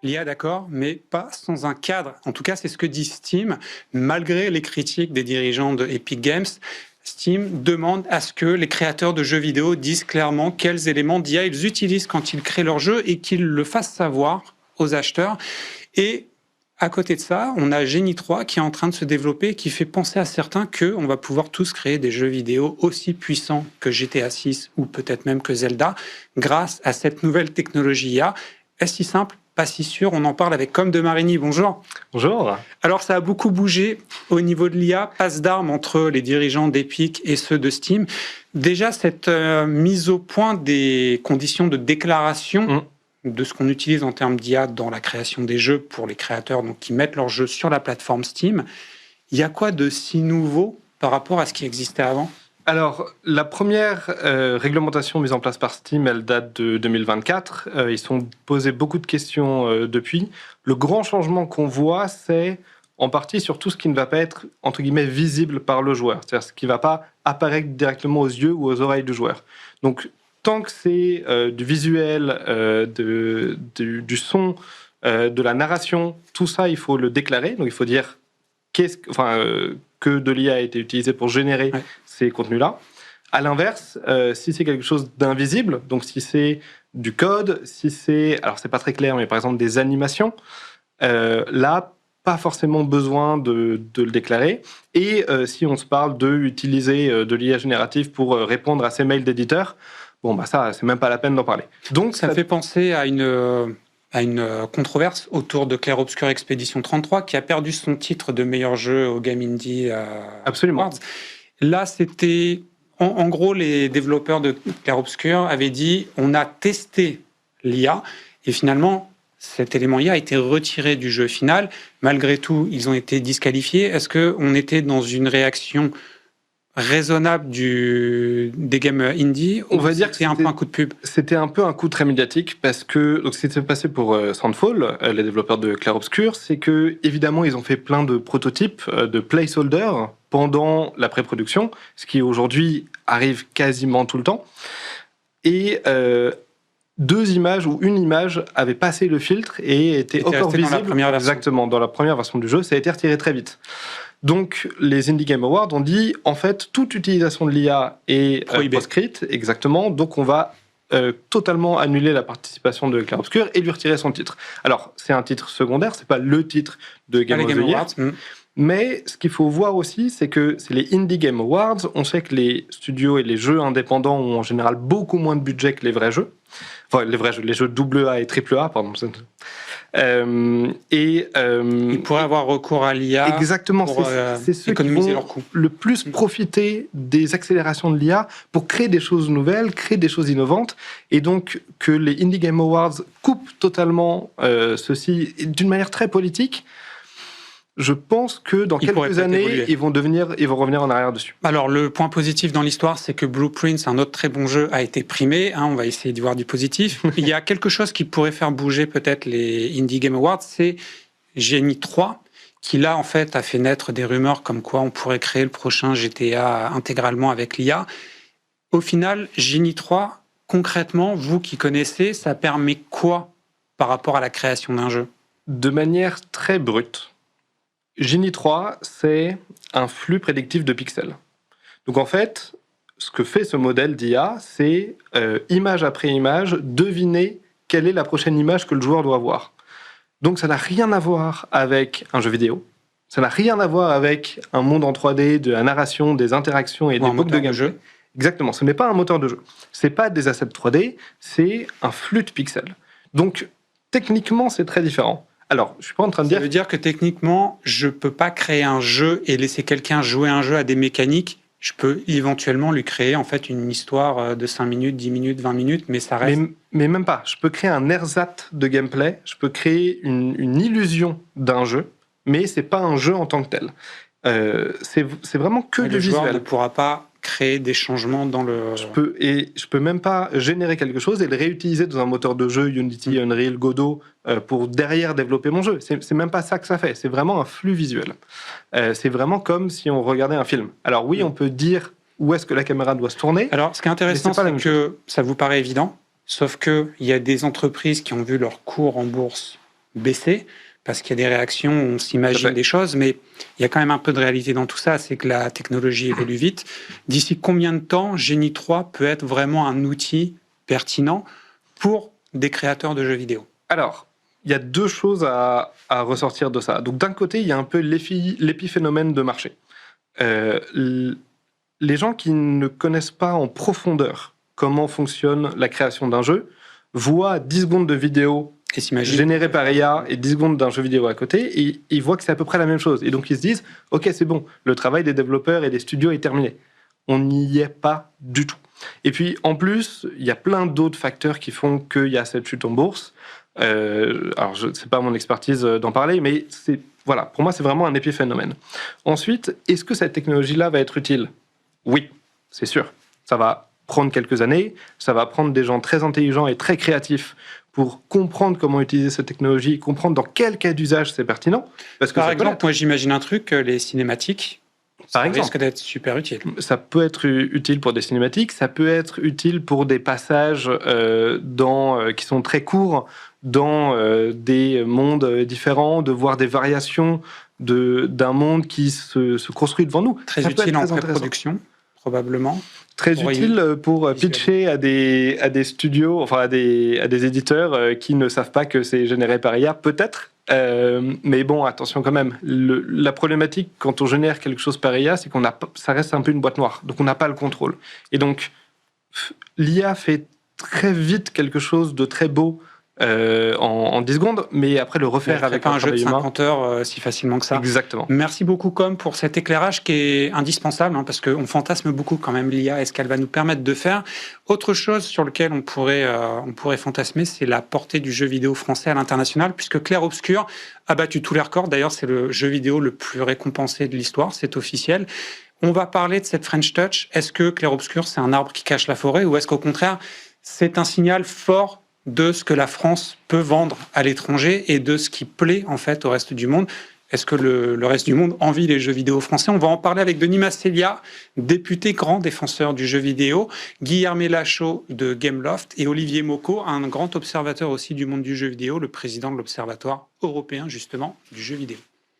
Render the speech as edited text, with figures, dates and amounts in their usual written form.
L'IA, d'accord, mais pas sans un cadre. En tout cas, c'est ce que dit Steam. Malgré les critiques des dirigeants de Epic Games, Steam demande à ce que les créateurs de jeux vidéo disent clairement quels éléments d'IA ils utilisent quand ils créent leur jeu et qu'ils le fassent savoir aux acheteurs. Et à côté de ça, on a Genie 3 qui est en train de se développer et qui fait penser à certains qu'on va pouvoir tous créer des jeux vidéo aussi puissants que GTA 6 ou peut-être même que Zelda grâce à cette nouvelle technologie IA. Est-ce si simple? Pas si sûr, on en parle avec Com de Marigny. Bonjour. Bonjour. Alors, ça a beaucoup bougé au niveau de l'IA, passe d'armes entre les dirigeants d'Epic et ceux de Steam. Déjà, cette mise au point des conditions de déclaration de ce qu'on utilise en termes d'IA dans la création des jeux pour les créateurs donc, qui mettent leurs jeux sur la plateforme Steam, il y a quoi de si nouveau par rapport à ce qui existait avant ? Alors, la première réglementation mise en place par Steam, elle date de 2024. Ils se sont posés beaucoup de questions depuis. Le grand changement qu'on voit, c'est en partie sur tout ce qui ne va pas être, entre guillemets, visible par le joueur. C'est-à-dire ce qui ne va pas apparaître directement aux yeux ou aux oreilles du joueur. Donc, tant que c'est du visuel, du son, de la narration, tout ça, il faut le déclarer. Donc, il faut dire que de l'IA a été utilisé pour générer ces contenus-là. À l'inverse, si c'est quelque chose d'invisible, donc si c'est du code, si c'est, alors c'est pas très clair, mais par exemple des animations, là, pas forcément besoin de le déclarer. Et si on se parle d'utiliser de l'IA générative pour répondre à ces mails d'éditeurs, bon, bah ça, c'est même pas la peine d'en parler. Donc ça fait penser à une controverse autour de Clair Obscur Expedition 33 qui a perdu son titre de meilleur jeu au Game Indie Absolument. Awards. Là, c'était... En gros, les développeurs de Clair Obscur avaient dit on a testé l'IA et finalement, cet élément IA a été retiré du jeu final. Malgré tout, ils ont été disqualifiés. Est-ce qu'on était dans une réaction raisonnable des games indie? On va dire que c'était un peu un coup de pub. C'était un peu un coup très médiatique parce que donc, ce qui s'est passé pour Sandfall, les développeurs de Clair Obscur, c'est que évidemment ils ont fait plein de prototypes, de placeholders pendant la pré-production, ce qui aujourd'hui arrive quasiment tout le temps. Et deux images ou une image avait passé le filtre et était encore visible. Dans la première version. Exactement, dans la première version du jeu, ça a été retiré très vite. Donc, les Indie Game Awards ont dit, en fait, toute utilisation de l'IA est proscrite, exactement, donc on va totalement annuler la participation de Clair Obscur et lui retirer son titre. Alors, c'est un titre secondaire, c'est pas le titre de Game of the Year, mais ce qu'il faut voir aussi, c'est que c'est les Indie Game Awards. On sait que les studios et les jeux indépendants ont en général beaucoup moins de budget que les vrais jeux. Enfin, les jeux AA et AAA, pardon. Ils pourraient avoir recours à l'IA exactement, pour c'est ceux économiser qui leurs vont coûts. le plus profiter des accélérations de l'IA pour créer des choses nouvelles, créer des choses innovantes. Et donc, que les Indie Game Awards coupent totalement ceci d'une manière très politique, je pense que dans quelques années, ils vont revenir en arrière dessus. Alors, le point positif dans l'histoire, c'est que Blueprints, un autre très bon jeu, a été primé. On va essayer d'y voir du positif. Il y a quelque chose qui pourrait faire bouger peut-être les Indie Game Awards, c'est Genie 3, qui là, en fait, a fait naître des rumeurs comme quoi on pourrait créer le prochain GTA intégralement avec l'IA. Au final, Genie 3, concrètement, vous qui connaissez, ça permet quoi par rapport à la création d'un jeu ? De manière très brute, Genie 3, c'est un flux prédictif de pixels. Donc en fait, ce que fait ce modèle d'IA, c'est image après image, deviner quelle est la prochaine image que le joueur doit voir. Donc ça n'a rien à voir avec un jeu vidéo, ça n'a rien à voir avec un monde en 3D, de la narration, des interactions et des boucles de gameplay. Exactement, ce n'est pas un moteur de jeu. Ce n'est pas des assets 3D, c'est un flux de pixels. Donc techniquement, c'est très différent. Alors, je suis pas en train de dire... Ça veut dire que techniquement, je peux pas créer un jeu et laisser quelqu'un jouer un jeu à des mécaniques. Je peux éventuellement lui créer en fait une histoire de 5 minutes, 10 minutes, 20 minutes, mais ça reste... Mais même pas. Je peux créer un ersatz de gameplay, je peux créer une illusion d'un jeu, mais c'est pas un jeu en tant que tel. C'est vraiment que du visuel. Le joueur ne pourra pas créer des changements dans le... Je peux même pas générer quelque chose et le réutiliser dans un moteur de jeu, Unity, Unreal, Godot, pour derrière développer mon jeu. C'est même pas ça que ça fait. C'est vraiment un flux visuel. C'est vraiment comme si on regardait un film. Alors oui, on peut dire où est-ce que la caméra doit se tourner. Alors, ce qui est intéressant, c'est que ça vous paraît évident, sauf qu'il y a des entreprises qui ont vu leur cours en bourse baisser parce qu'il y a des réactions, on s'imagine des choses, mais il y a quand même un peu de réalité dans tout ça, c'est que la technologie évolue vite. D'ici combien de temps Genie 3 peut être vraiment un outil pertinent pour des créateurs de jeux vidéo? Alors, il y a deux choses à ressortir de ça. Donc d'un côté, il y a un peu l'épiphénomène de marché. Les gens qui ne connaissent pas en profondeur comment fonctionne la création d'un jeu voient 10 secondes de vidéo générée par IA et 10 secondes d'un jeu vidéo à côté, et ils voient que c'est à peu près la même chose. Et donc ils se disent, ok, c'est bon, le travail des développeurs et des studios est terminé. On n'y est pas du tout. Et puis en plus, il y a plein d'autres facteurs qui font qu'il y a cette chute en bourse. Alors, c'est pas mon expertise d'en parler, mais voilà, pour moi, c'est vraiment un épiphénomène. Ensuite, est-ce que cette technologie-là va être utile? Oui, c'est sûr. Ça va prendre quelques années, ça va prendre des gens très intelligents et très créatifs pour comprendre comment utiliser cette technologie, comprendre dans quel cas d'usage c'est pertinent. Parce que par exemple, moi j'imagine un truc, les cinématiques, ça risque d'être super utile. Ça peut être utile pour des cinématiques, ça peut être utile pour des passages qui sont très courts dans des mondes différents, de voir des variations d'un monde qui se construit devant nous. Très utile en pré-production, probablement. Très utile pour pitcher à des studios, enfin à des éditeurs qui ne savent pas que c'est généré par IA, peut-être. Mais bon, attention quand même. La problématique quand on génère quelque chose par IA, c'est ça reste un peu une boîte noire. Donc on n'a pas le contrôle. Et donc l'IA fait très vite quelque chose de très beau en 10 secondes, mais après le refaire avec un jeu de 50 heures si facilement que ça. Exactement. Merci beaucoup, Com, pour cet éclairage qui est indispensable, parce qu'on fantasme beaucoup quand même l'IA et ce qu'elle va nous permettre de faire. Autre chose sur laquelle on pourrait fantasmer, c'est la portée du jeu vidéo français à l'international, puisque Clair Obscur a battu tous les records. D'ailleurs, c'est le jeu vidéo le plus récompensé de l'histoire, c'est officiel. On va parler de cette French Touch. Est-ce que Clair Obscur, c'est un arbre qui cache la forêt, ou est-ce qu'au contraire, c'est un signal fort de ce que la France peut vendre à l'étranger et de ce qui plaît en fait au reste du monde? Est-ce que le reste du monde envie les jeux vidéo français? On va en parler avec Denis Massélia, député grand défenseur du jeu vidéo, Guilherme Lachaud de Gameloft et Olivier Mocco, un grand observateur aussi du monde du jeu vidéo, le président de l'Observatoire européen justement du jeu vidéo.